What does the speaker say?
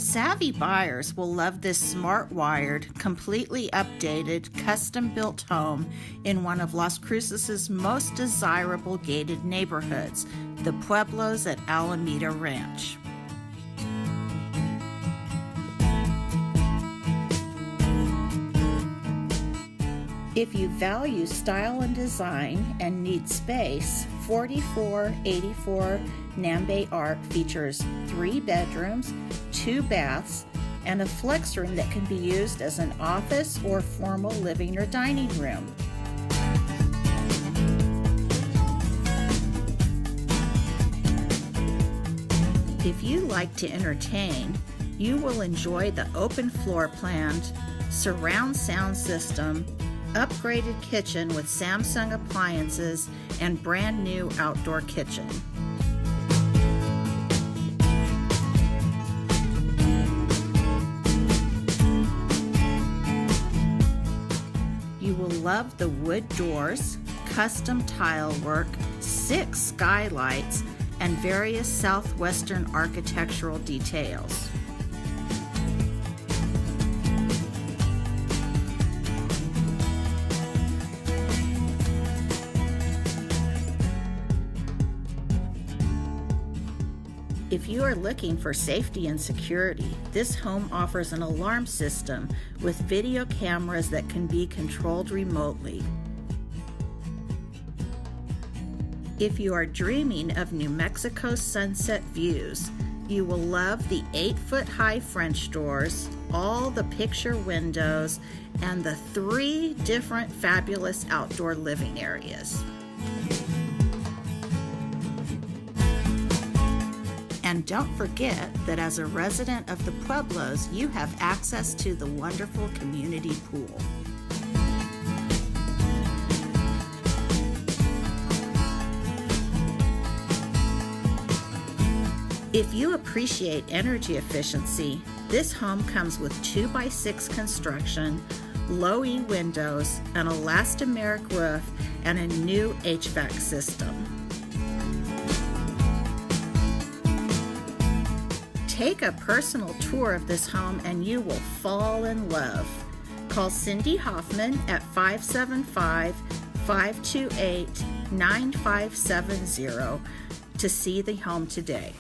Savvy buyers will love this smart-wired, completely updated, custom-built home in one of Las Cruces' most desirable gated neighborhoods, the Pueblos at Alameda Ranch. If you value style and design and need space, 4484 Nambe Arc features 3 bedrooms, 2 baths, and a flex room that can be used as an office or formal living or dining room. If you like to entertain, you will enjoy the open floor planned, surround sound system, upgraded kitchen with Samsung appliances, and brand new outdoor kitchen. You will love the wood doors, custom tile work, 6 skylights, and various Southwestern architectural details. If you are looking for safety and security, this home offers an alarm system with video cameras that can be controlled remotely. If you are dreaming of New Mexico sunset views, you will love the 8-foot-high French doors, all the picture windows, and the 3 different fabulous outdoor living areas. And don't forget that as a resident of the Pueblos, you have access to the wonderful community pool. If you appreciate energy efficiency, this home comes with 2x6 construction, low E windows, an elastomeric roof, and a new HVAC system. Take a personal tour of this home and you will fall in love. Call Cindy Hoffmann at 575-528-9570 to see the home today.